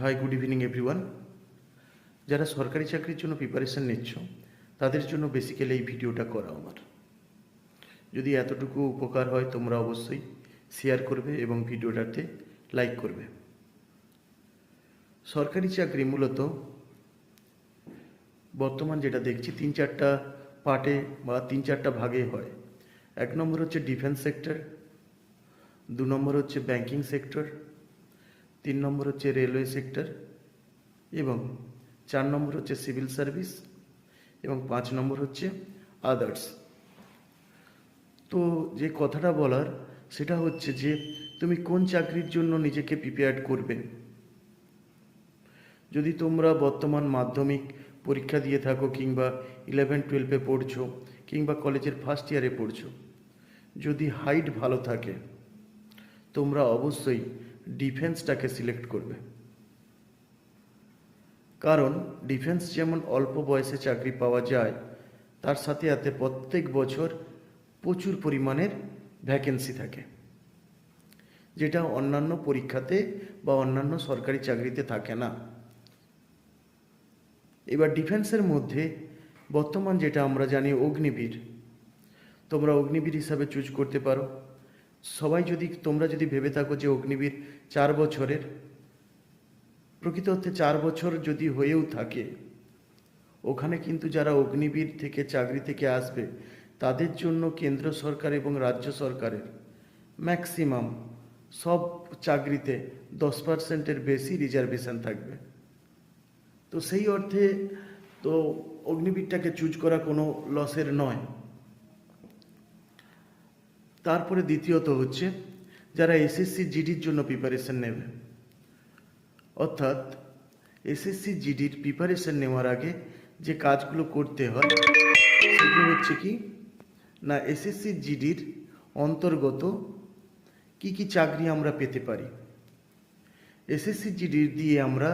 High, good evening everyone. যারা সরকারি চাকরির জন্য প্রিপারেশান নিচ্ছ তাদের জন্য বেসিক্যালি এই ভিডিওটা করা আমার। যদি এতটুকু উপকার হয় তোমরা অবশ্যই শেয়ার করবে এবং ভিডিওটাতে লাইক করবে। সরকারি চাকরি মূলত বর্তমান যেটা দেখছি 3-4টা পার্টে বা 3-4টা ভাগে হয়। 1 নম্বর হচ্ছে ডিফেন্স সেক্টর, 2 নম্বর হচ্ছে ব্যাংকিং সেক্টর, 3 নম্বর হচ্ছে রেলওয়ে সেক্টর এবং 4 নম্বর হচ্ছে সিভিল সার্ভিস এবং 5 নম্বর হচ্ছে আদার্স। তো যে কথাটা বলার সেটা হচ্ছে যে তুমি কোন চাকরির জন্য নিজেকে প্রিপেয়ার করবে। যদি তোমরা বর্তমান মাধ্যমিক পরীক্ষা দিয়ে থাকো কিংবা 11-12-এ পড়ছো কিংবা কলেজের ফার্স্ট ইয়ারে পড়ছো, যদি হাইট ভালো থাকে তোমরা অবশ্যই ডিফেন্সটাকে সিলেক্ট করবে। কারণ ডিফেন্স যেমন অল্প বয়সে চাকরি পাওয়া যায়, তার সাথে সাথে প্রত্যেক বছর প্রচুর পরিমাণের ভ্যাকেন্সি থাকে, যেটা অন্যান্য পরীক্ষাতে বা অন্যান্য সরকারি চাকরিতে থাকে না। এবার ডিফেন্সের মধ্যে বর্তমান যেটা আমরা জানি অগ্নিবীর, তোমরা অগ্নিবীর হিসাবে চুজ করতে পারো। তোমরা যদি ভেবে থাকো যে অগ্নিবীর 4 বছরের, প্রকৃত অর্থে 4 বছর যদি হয়েও থাকে, ওখানে কিন্তু যারা অগ্নিবীর থেকে চাকরি থেকে আসবে তাদের জন্য কেন্দ্র সরকার এবং রাজ্য সরকারের ম্যাক্সিমাম সব চাকরিতে 10%-এর বেশি রিজার্ভেশন থাকবে। তো সেই অর্থে তো অগ্নিবীরটাকে চুজ করা কোনো লসের নয়। তারপরে দ্বিতীয়ত হচ্ছে যারা এসএসসি জিডির জন্য প্রিপারেশন নেবে, অর্থাৎ এসএসসি জিডির প্রিপারেশন নেওয়ার আগে যে কাজগুলো করতে হয় সেগুলো হচ্ছে কি না, এসএসসি জিডির অন্তর্গত কি কি চাকরি আমরা পেতে পারি। এসএসসি জিডির দিয়ে আমরা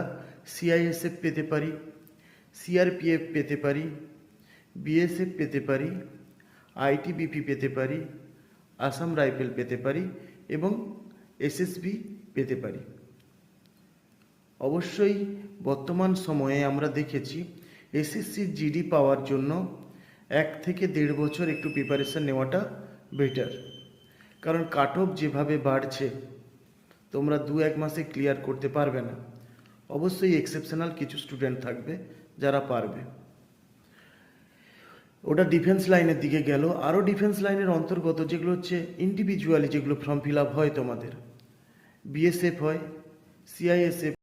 সিআইএসএফ পেতে পারি, সিআরপিএফ পেতে পারি, বিএসএফ পেতে পারি, আইটিবিপি পেতে পারি, আসাম রাইফেল পেতে পারি এবং এসএসবি পেতে পারি। অবশ্যই বর্তমান সময়ে আমরা দেখেছি এসএসসি জিডি পাওয়ার জন্য 1 থেকে 1.5 বছর একটু প্রিপারেশান নেওয়াটা বেটার। কারণ কাট অফ যেভাবে বাড়ছে তোমরা 2-1 মাসে ক্লিয়ার করতে পারবে না। অবশ্যই এক্সেপশনাল কিছু স্টুডেন্ট থাকবে যারা পারবে। ওটা ডিফেন্স লাইনের দিকে গেল। আরও ডিফেন্স লাইনের অন্তর্গত যেগুলো হচ্ছে ইন্ডিভিজুয়ালি যেগুলো ফর্ম ফিল আপ হয়, তোমাদের বিএসএফ হয়, সিআইএসএফ